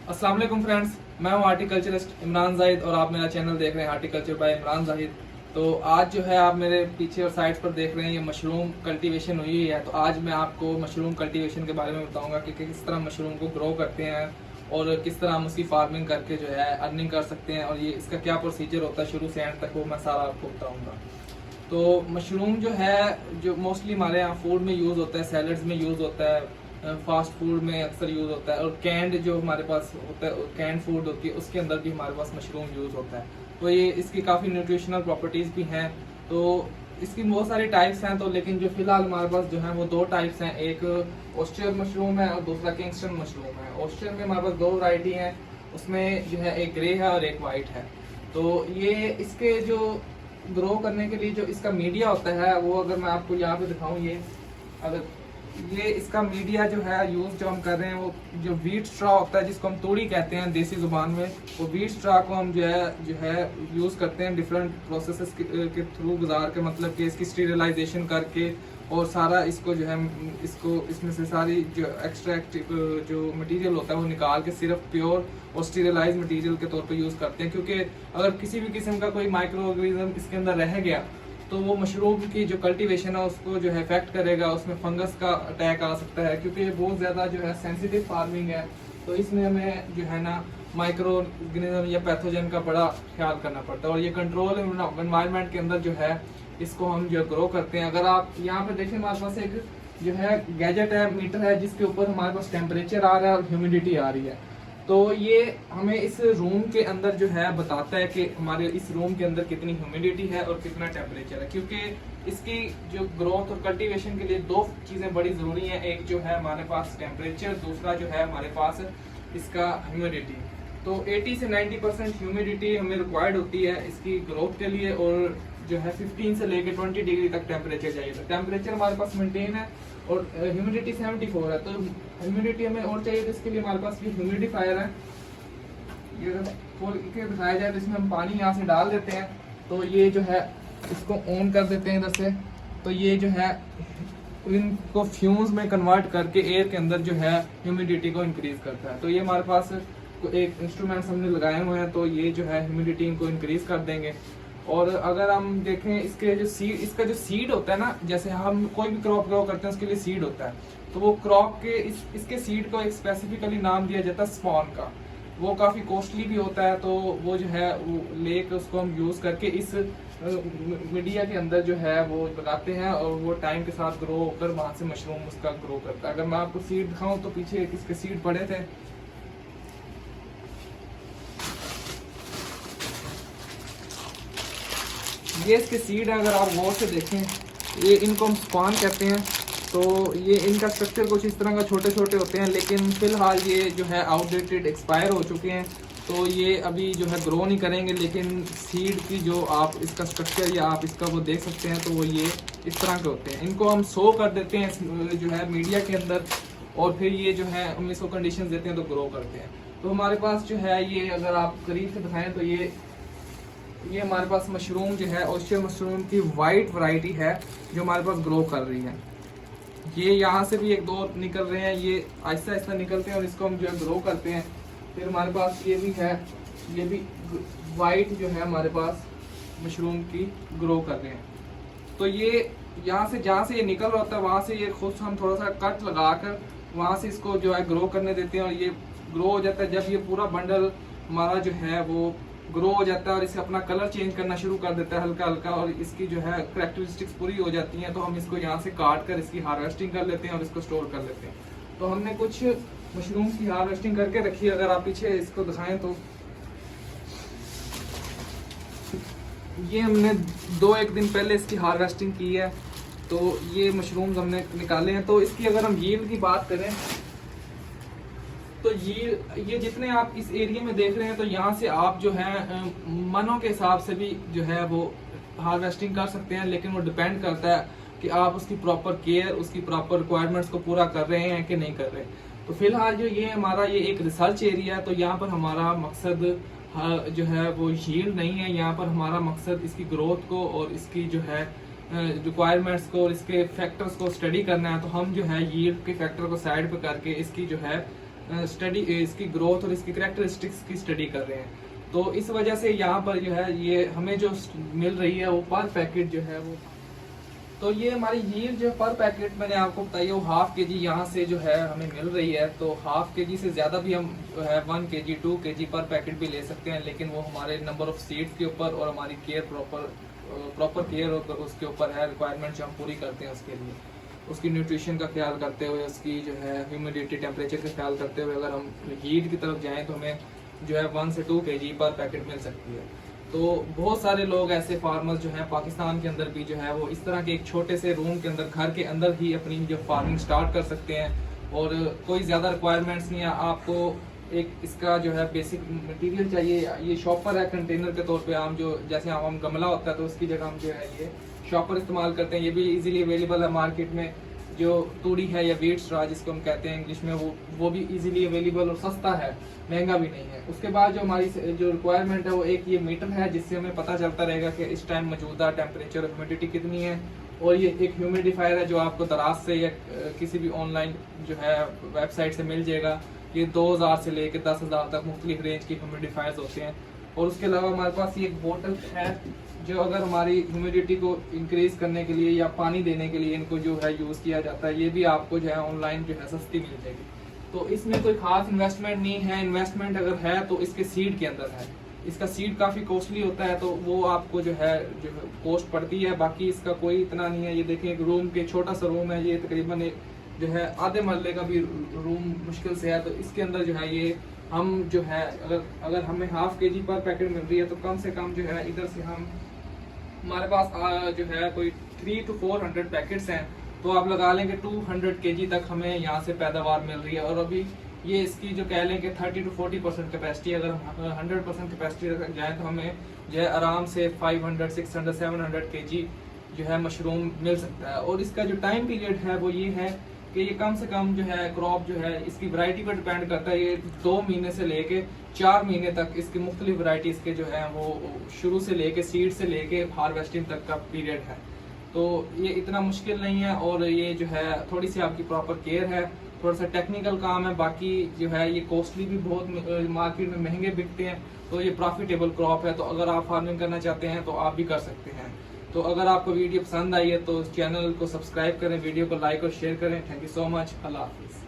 अस्सलाम वालेकुम फ्रेंड्स, मैं हूं हार्टिकल्चरिस्ट इमरान जाहिद और आप मेरा चैनल देख रहे हैं हार्टिकल्चर बाय इमरान जाहिद। तो आज जो है आप मेरे पीछे और साइड्स पर देख रहे हैं ये मशरूम कल्टीवेशन हुई है। तो आज मैं आपको मशरूम कल्टीवेशन के बारे में बताऊंगा कि किस तरह मशरूम को ग्रो करते हैं और किस तरह हम उसकी फार्मिंग करके जो है अर्निंग कर सकते हैं और ये इसका क्या प्रोसीजर होता है शुरू से एंड तक, वो मैं सारा आपको बताऊँगा। तो मशरूम जो है जो मोस्टली हमारे यहाँ फूड में यूज़ होता है, सैलड्स में यूज़ होता है, फास्ट फूड में अक्सर यूज़ होता है और कैंड जो हमारे पास होता है कैंड फूड होती है उसके अंदर भी हमारे पास मशरूम यूज़ होता है। तो ये इसकी काफ़ी न्यूट्रिशनल प्रॉपर्टीज़ भी हैं। तो इसकी बहुत सारी टाइप्स हैं, तो लेकिन जो फिलहाल हमारे पास जो है वो दो टाइप्स हैं, एक ऑस्ट्रियल मशरूम है और दूसरा किंगस्टन मशरूम है। ऑस्ट्रियल में हमारे पास दो वैरायटी हैं, उसमें जो है एक ग्रे है और एक वाइट है। तो ये इसके जो ग्रो करने के लिए जो इसका मीडिया होता है वो अगर मैं आपको यहाँ पे दिखाऊं, ये अगर ये इसका मीडिया जो है यूज़ जो हम कर रहे हैं वो जो वीट स्ट्रा होता है जिसको हम तूड़ी कहते हैं देसी ज़ुबान में, वो वीट स्ट्रा को हम जो है यूज़ करते हैं डिफरेंट प्रोसेसेस के थ्रू गुजार के, मतलब कि इसकी स्टीरिलाइजेशन करके और सारा इसको जो है इसको इसमें से सारी जो एक्सट्रैक्ट जो मटेरियल होता है वो निकाल के सिर्फ प्योर और स्टीरिलाइज मटेरियल के तौर पे यूज़ करते हैं। क्योंकि अगर किसी भी किस्म का कोई माइक्रो ऑर्गेनिज्म इसके अंदर रह गया तो वो मशरूम की जो कल्टीवेशन है उसको जो है इफेक्ट करेगा, उसमें फंगस का अटैक आ सकता है क्योंकि ये बहुत ज़्यादा जो है सेंसिटिव फार्मिंग है। तो इसमें हमें जो है ना माइक्रो ऑर्गेनिज्म या पैथोजन का बड़ा ख्याल करना पड़ता है और ये कंट्रोल एनवायरनमेंट के अंदर जो है इसको हम जो ग्रो करते हैं। अगर आप यहाँ पे देखें हमारे पास एक जो है गैजेट है, मीटर है, जिसके ऊपर हमारे पास टेम्परेचर आ रहा है और ह्यूमिडिटी आ रही है। तो ये हमें इस रूम के अंदर जो है बताता है कि हमारे इस रूम के अंदर कितनी ह्यूमिडिटी है और कितना टेम्परेचर है, क्योंकि इसकी जो ग्रोथ और कल्टीवेशन के लिए दो चीज़ें बड़ी ज़रूरी हैं, एक जो है हमारे पास टेम्परेचर, दूसरा जो है हमारे पास इसका ह्यूमिडिटी। तो 80 से 90% ह्यूमिडिटी हमें रिक्वायर्ड होती है इसकी ग्रोथ के लिए और जो है 15 से लेकर 20 डिग्री तक टेम्परेचर चाहिए। तो टेम्परेचर हमारे पास मेंटेन है और ह्यूमिडिटी 74 है। तो ह्यूमिडिटी हमें और चाहिए, तो इसके लिए हमारे पास ये ह्यूमिडिफायर है, ये खोल के दिखाया जाए तो इसमें हम पानी यहाँ से डाल देते हैं। तो ये जो है इसको ऑन कर देते हैं इधर से, तो ये जो है इनको फ्यूम्स में कन्वर्ट करके एयर के अंदर जो है ह्यूमिडिटी को इंक्रीज करता है। तो ये हमारे पास एक इंस्ट्रूमेंट्स हमने लगाए हुए हैं, तो ये जो है ह्यूमिडिटी इनको इंक्रीज कर देंगे। और अगर हम देखें इसके जो सीड, इसका जो सीड होता है ना, जैसे हम कोई भी क्रॉप ग्रो करते हैं उसके लिए सीड होता है, तो वो क्रॉप के इसके सीड को एक स्पेसिफिकली नाम दिया जाता है स्पॉन का। वो काफ़ी कॉस्टली भी होता है, तो वो जो है वो लेके उसको हम यूज़ करके इस मीडिया के अंदर जो है वो लगाते हैं और वो टाइम के साथ ग्रो होकर वहाँ से मशरूम उसका ग्रो करता है। अगर मैं आपको सीड दिखाऊँ तो पीछे इसके सीड पड़े थे, ये इसके सीड है। अगर आप गौर से देखें, ये इनको हम स्पॉन कहते हैं। तो ये इनका स्ट्रक्चर कुछ इस तरह का छोटे छोटे होते हैं, लेकिन फिलहाल ये जो है आउटडेटेड एक्सपायर हो चुके हैं, तो ये अभी जो है ग्रो नहीं करेंगे। लेकिन सीड की जो आप इसका स्ट्रक्चर या आप इसका वो देख सकते हैं, तो वो ये इस तरह के होते हैं। इनको हम सो कर देते हैं जो है मीडिया के अंदर और फिर ये जो है हम इसको कंडीशन देते हैं तो ग्रो करते हैं। तो हमारे पास जो है ये अगर आप करीब से दिखाएँ तो ये हमारे पास मशरूम जो है ऑस्ट्रियल मशरूम की वाइट वैरायटी है जो हमारे पास ग्रो कर रही है। ये यहाँ से भी एक दो निकल रहे हैं, ये आहिस्ता आहिस्ता निकलते हैं और इसको हम जो है ग्रो करते हैं। फिर हमारे पास ये भी है, ये भी वाइट जो है हमारे पास मशरूम की ग्रो कर रहे हैं। तो ये यहाँ से जहाँ से ये निकल रहा होता है वहाँ से ये खुद हम थोड़ा सा कट लगा कर वहाँ से इसको जो है ग्रो करने देते हैं और ये ग्रो हो जाता है। जब ये पूरा बंडल हमारा जो है वो ग्रो हो जाता है और इसे अपना कलर चेंज करना शुरू कर देता है हल्का हल्का और इसकी जो है करैक्टरिस्टिक्स पूरी हो जाती हैं, तो हम इसको यहाँ से काट कर इसकी हार्वेस्टिंग कर लेते हैं और इसको स्टोर कर लेते हैं। तो हमने कुछ मशरूम की हार्वेस्टिंग करके रखी है। अगर आप पीछे इसको दिखाएं तो ये हमने एक दिन पहले इसकी हार्वेस्टिंग की है। तो ये मशरूम्स हमने निकाले हैं। तो इसकी अगर हम यील्ड की बात करें तो ये जितने आप इस एरिया में देख रहे हैं, तो यहाँ से आप जो है मनों के हिसाब से भी जो है वो हार्वेस्टिंग कर सकते हैं, लेकिन वो डिपेंड करता है कि आप उसकी प्रॉपर केयर, उसकी प्रॉपर रिक्वायरमेंट्स को पूरा कर रहे हैं कि नहीं कर रहे। तो फिलहाल जो ये हमारा ये एक रिसर्च एरिया है, तो यहाँ पर हमारा मकसद जो है वो यील्ड नहीं है। यहाँ पर हमारा मकसद इसकी ग्रोथ को और इसकी जो है रिक्वायरमेंट्स को और इसके फैक्टर्स को स्टडी करना है। तो हम जो है यील्ड के फैक्टर को साइड पे करके इसकी जो है स्टडी, इसकी ग्रोथ और इसकी करैक्टरिस्टिक्स की स्टडी कर रहे हैं। तो इस वजह से यहाँ पर जो है ये हमें जो मिल रही है वो पर पैकेट जो है वो, तो ये हमारी यील्ड जो पर पैकेट मैंने आपको बताई है वो हाफ के जी यहाँ से जो है हमें मिल रही है। तो हाफ के जी से ज़्यादा भी हम जो है 1 kg 2 kg पर पैकेट भी ले सकते हैं, लेकिन वो हमारे नंबर ऑफ सीड्स के ऊपर और हमारी केयर प्रॉपर केयर उसके ऊपर है, रिक्वायरमेंट जो हम पूरी करते हैं उसके लिए, उसकी न्यूट्रिशन का ख्याल करते हुए, उसकी जो है ह्यूमिडिटी टेम्परेचर का ख्याल करते हुए अगर हम हीट की तरफ जाएँ तो हमें जो है 1 से 2 kg पर पैकेट मिल सकती है। तो बहुत सारे लोग ऐसे फार्मर्स जो हैं पाकिस्तान के अंदर भी जो है वो इस तरह के एक छोटे से रूम के अंदर, घर के अंदर ही अपनी जो फार्मिंग स्टार्ट कर सकते हैं और कोई ज़्यादा रिक्वायरमेंट्स नहीं है। आपको एक इसका जो है बेसिक मटेरियल चाहिए, ये शॉपर है कंटेनर के तौर पे। हम जो जैसे हम गमला होता है तो उसकी जगह हम जो है ये शॉपर इस्तेमाल करते हैं। ये भी इजीली अवेलेबल है मार्केट में। जो तूड़ी है या वीट स्ट्रा जिसको हम कहते हैं इंग्लिश में, वो भी इजीली अवेलेबल और सस्ता है, महंगा भी नहीं है। उसके बाद जो हमारी जो रिक्वायरमेंट है वो एक ये मीटर है जिससे हमें पता चलता रहेगा कि इस टाइम मौजूदा टेम्परेचर ह्यूमिडिटी कितनी है। और ये एक ह्यूमिडिफायर है जो आपको दराज से या किसी भी ऑनलाइन जो है वेबसाइट से मिल जाएगा। ये 2000 से लेकर 10,000 तक मुख्तलिफ रेंज के ह्यूमिडिफायर्स होते हैं। और उसके अलावा हमारे पास ये एक बोतल है जो अगर हमारी ह्यूमिडिटी को इंक्रीज करने के लिए या पानी देने के लिए इनको जो है यूज़ किया जाता है। ये भी आपको जो है ऑनलाइन जो है सस्ती मिल जाएगी। तो इसमें कोई खास इन्वेस्टमेंट नहीं है। इन्वेस्टमेंट अगर है तो इसके सीड के अंदर है। इसका सीड काफ़ी कॉस्टली होता है तो वो आपको जो है कॉस्ट पड़ती है, बाकी इसका कोई इतना नहीं है। ये देखें एक रूम के छोटा सा रूम है, ये तकरीबन जो है आधे महल्ले का भी रूम मुश्किल से है। तो इसके अंदर जो है ये हम जो है अगर हमें हाफ के जी पर पैकेट मिल रही है तो कम से कम जो है इधर से हम हमारे पास जो है कोई 300 to 400 पैकेट्स हैं। तो आप लगा लें कि 200 kg तक हमें यहाँ से पैदावार मिल रही है। और अभी ये इसकी जो कह लें कि 30 to 40% कैपेसिटी, अगर हम 100% कैपेसिटी तक जाएँ तो हमें जो है आराम से 500, 600, 700 kg जो है मशरूम मिल सकता है। और इसका जो टाइम पीरियड है वो ये है कि ये कम से कम जो है क्रॉप जो है इसकी वैरायटी पर डिपेंड करता है। ये 2 महीने से लेके 4 महीने तक इसकी मुख्तलिफ वैरायटीज़ के जो है वो शुरू से लेके सीड से लेके हार्वेस्टिंग तक का पीरियड है। तो ये इतना मुश्किल नहीं है और ये जो है थोड़ी सी आपकी प्रॉपर केयर है, थोड़ा सा टेक्निकल काम है। बाकी जो है ये कॉस्टली भी बहुत मार्केट में महंगे बिकते हैं। तो ये प्रॉफिटेबल क्रॉप है। तो अगर आप फार्मिंग करना चाहते हैं तो आप भी कर सकते हैं। तो अगर आपको वीडियो पसंद आई है तो चैनल को सब्सक्राइब करें, वीडियो को लाइक और शेयर करें। Thank you so much. अल्लाह हाफिज़।